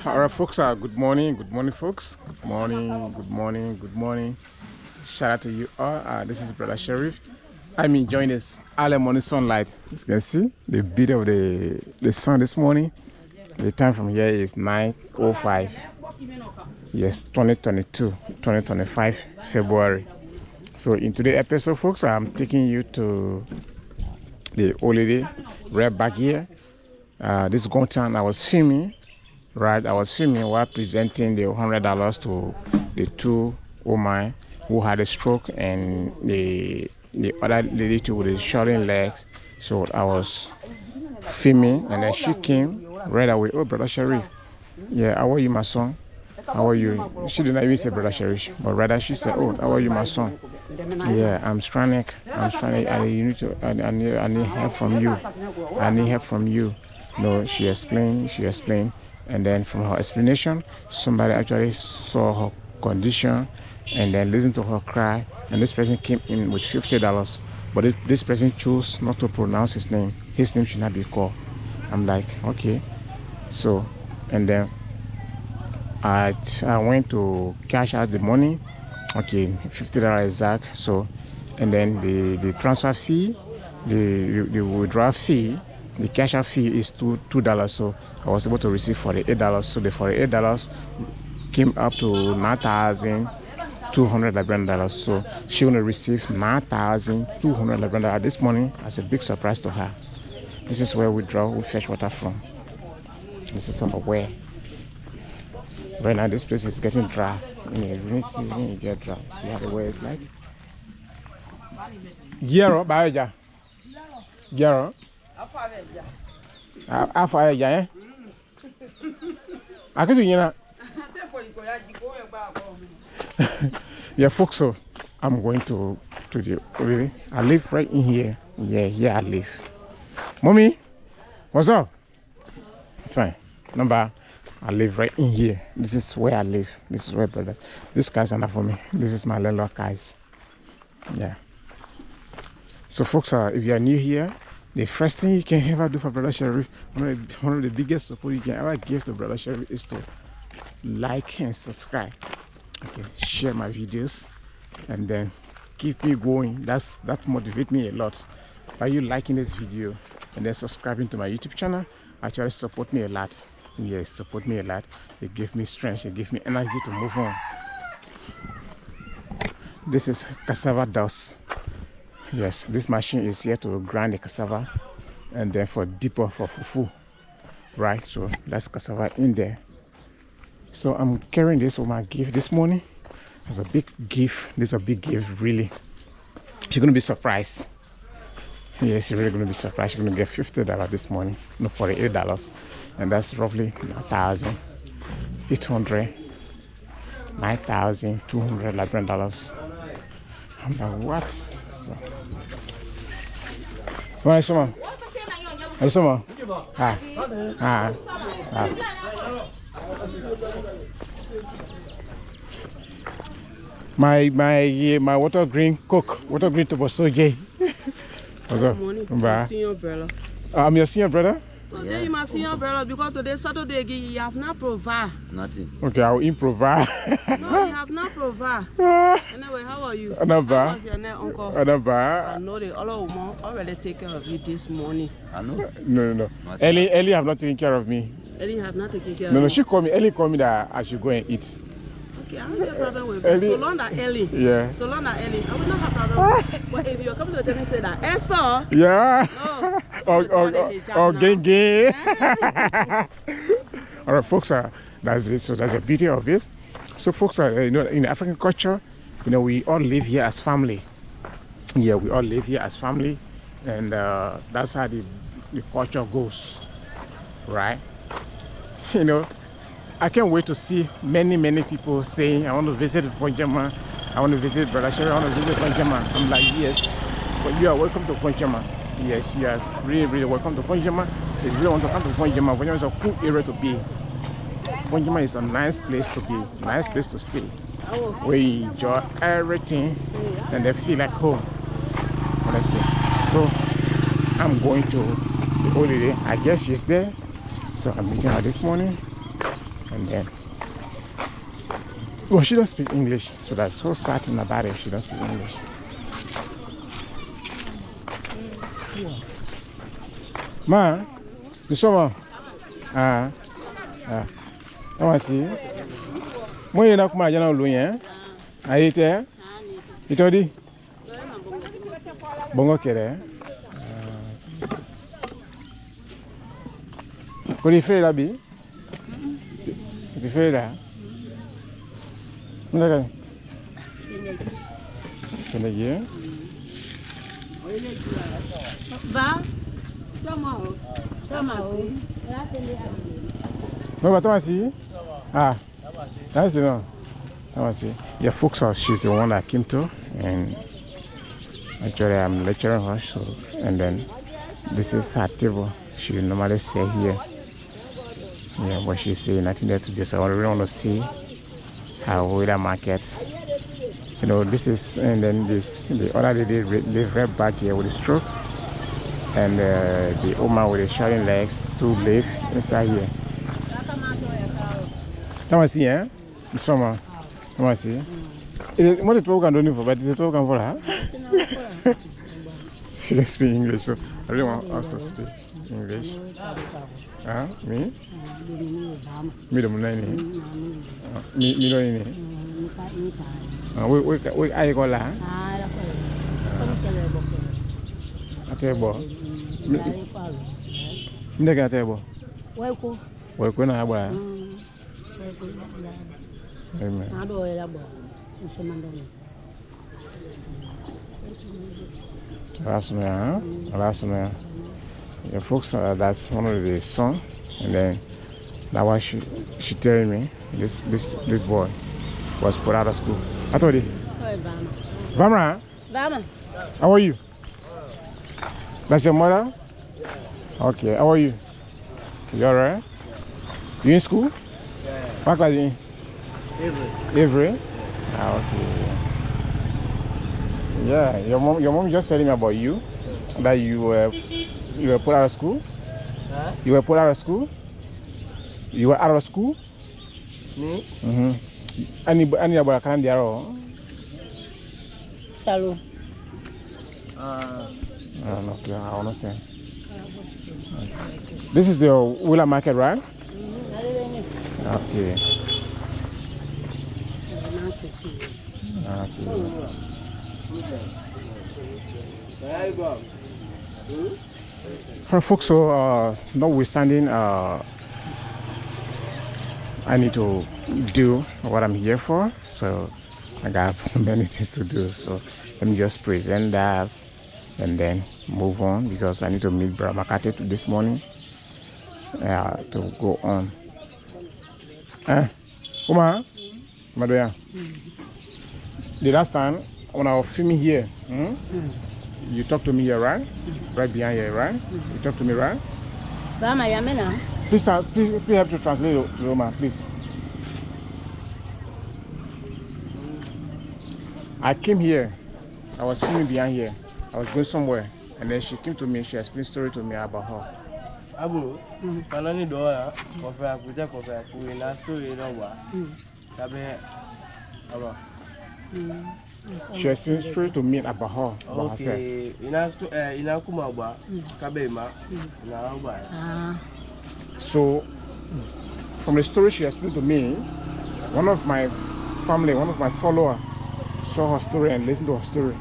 Alright, folks, good morning, folks. Good morning. Shout out to you all. This is Brother Sheriff. I'm enjoying this early morning sunlight. As you can see the beauty of the sun this morning. The time from here is 9:05. Yes, 2025 February. So in today's episode, folks, I'm taking you to the holiday right back here. This Gontown I was filming, right? I was filming while presenting the $100 to the two women who had a stroke and the other lady too with the shortened legs. So I was filming, and then she came right away. Oh, Brother Sharif, yeah, how are you, my son? How are you? She did not even say Brother Sharif, but rather she said, oh, how are you, my son? Yeah, I'm stranded. I need help from you. I need help from you. No, she explained, and then from her explanation, somebody actually saw her condition and then listened to her cry, and this person came in with $50, but this person chose not to pronounce his name. His name should not be called. I'm like, okay. So, and then I went to cash out the money. Okay, $50 exact. So, and then the transfer fee, the withdrawal fee, the cash out fee is $2. So I was able to receive $48. So the $48 came up to $9,211. So she will receive $9,211 this morning as a big surprise to her. This is where we fetch water from. This is where. Right now this place is getting dry. In the rainy season you get dry. See how the weather is like? Gero, Baja. Gero. Afa ya eh? Akitu yina. Yeah, folks, so I'm going to the really. I live right in here. Yeah, here I live. Mommy, what's up? Fine. Number, I live right in here. This is where I live. This is where, brother. These guys are not for me. This is my little guys. Yeah. So, folks, if you are new here, the first thing you can ever do for Brother Sharif, one of the biggest support you can ever give to Brother Sharif is to like and subscribe. Okay, share my videos, and then keep me going. That motivates me a lot. By you liking this video and then subscribing to my YouTube channel, actually support me a lot. Yes, support me a lot. It gives me strength. It gives me energy to move on. This is cassava dust. Yes, this machine is here to grind the cassava and then for deeper for fufu, right? So that's cassava in there. So I'm carrying this with my gift this morning as a big gift. This is a big gift, really. She's gonna be surprised. Yes, you're really gonna be surprised. You're gonna get $50 this morning, no, $48, and that's roughly $9,211. I'm like, what? So, what is it? My water green Coke, water green to so gay. Good morning. I'm senior brother. I'm your senior brother? Today, my senior brother, because today Saturday, you have not provide. Nothing. Okay, I'll improvise. No, you have not provide. Anyway, how are you? Not bad. How was your name, uncle? Not bad. I know the other woman already take care of you this morning. I know. No. Ellie have not taken care of me. Ellie have not taken care of me. No, me. she called me. Ellie called me that I should go and eat. Okay, I don't have a problem with Ellie. So long that Ellie. Yeah. So long that Ellie. I will not have a problem. But if you're coming to tell me say that Esther. Yeah. No. Gay. All right, folks. That's it. So that's the beauty of it. So, folks, in African culture, we all live here as family. Yeah, we all live here as family, and that's how the culture goes, right? I can't wait to see many people saying, I want to visit Fonjama, I want to visit Brother Sherry, I want to visit Fonjama. I'm like, yes, but you are welcome to Fonjama. Yes, you are really welcome to Fonjama. If you really want to come to Fonjama, Fonjama is a cool area to be. Fonjama is a nice place to be, nice place to stay. We enjoy everything and they feel like home, honestly. So I'm going to the holiday. I guess she's there. So I'm meeting her this morning. And then, well, she doesn't speak English. So that's so certain about it. She doesn't speak English. Ma, you saw me? I want to see. Moi, je n'ai pas de loin. Aïe, t'es? Il t'a dit? Bongo kere. Quoi il fait là, bi? Il fait là. D'accord. Sénégal. Va. No, but see. Ah, that's the one. Yeah, folks, she's the one I came to, and actually I'm lecturing her. So, and then this is her table. She normally stay here. Yeah, but she's saying nothing there to do. So I really want to see how weather markets. You know, this is, and then this the other lady live right back here with a stroke. And the woman with the shorting legs to live inside here. Come on, see, eh? Summer. Come on, see. What is talking on for? But is it talking for her? She doesn't speak English, so I really want us to speak English. Huh? Me? Me don't know any. Me don't any. We I go la. Atebo. Ndega atebo. Weko na abwa. Amen. Last man. Yeah, folks, that's one of the song, and then that was she telling me this boy was put out of school. I told you. Vamra. How are you? That's your mother? Okay, how are you? You alright? You in school? Yeah. What class you in? Avery? Ah, okay. Yeah, your mom just telling me about you, that you were put out of school. Huh? You were put out of school. You were out of school. Me? Any about Canada? Shalom. Okay, I understand. This is the Willa market, right? Okay. Folks, so notwithstanding, I need to do what I'm here for. So I got many things to do. So let me just present that and then move on, because I need to meet Brother Makate this morning to go on. Uma, Madoya, the last time when I was filming here, you talked to me here, right? Right behind here, right? You talked to me, right? Please help to translate to Roma, please. I came here, I was filming behind here. I was going somewhere, and then she came to me, she explained a story to me about her. Abu, kanani doa, kofe akute kofe akuwe na story no wa. Tabe, aba. She explained a story to me about her, about herself. Okay, ina kuma ba, kabe ma, na ba. So, from the story she explained to me, one of my family, one of my followers, saw her story and listened to her story.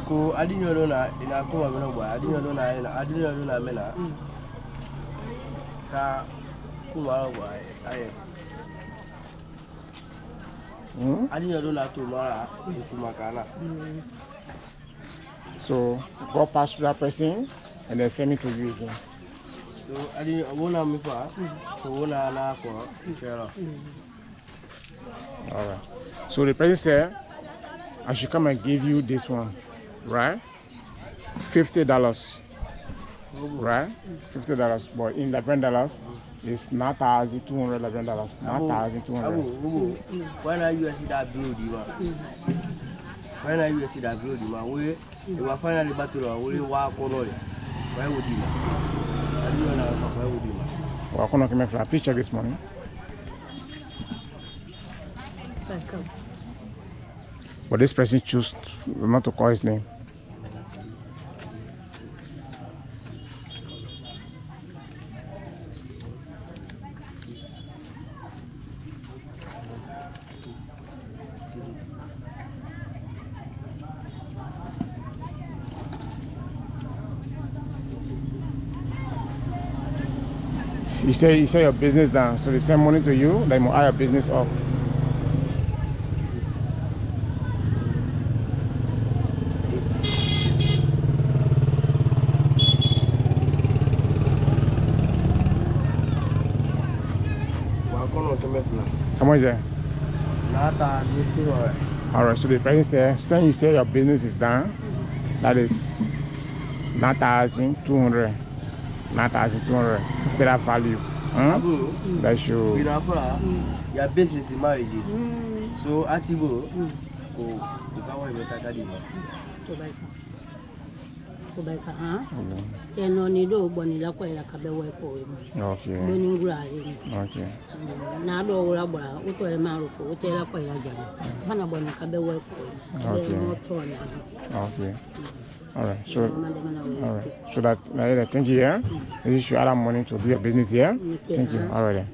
Ko adinyo do na ina kuma me no ba, adinyo do na me na. Ka kuma ba aye. Adinyo do na to mara kuma kana. So go past that person and then send me to you again. So adinyo wona me fa, so wona na ko share. All right. So the person said I should come and give you this one, right? $50, right? $50, but in $11, it's not $1,200 $11, not $1,200. When are you see that blue, when are you see that blue, we were finally battle, we walk on it. Why would you? I don't know why would you? Well, I can't come for. Please check this money. Welcome. But this person choose not to call his name. You say your business down, so they send money to you, they will hire your business up. How much is that? Alright, so the person says, since you say your business is down, that is 9,200. 9,200. After that value. That should. Your business is married. So, at you go, Then no need to bonny la quella cabewe poem. Okay. Burning grazing. Okay. Nado labra, Uto e Marufu, Utela Quella Jam. Hanabon cabewe poem. Okay. Okay. Alright. So alright. So that thank you here. You should add money to do your business here. Thank you. Alright.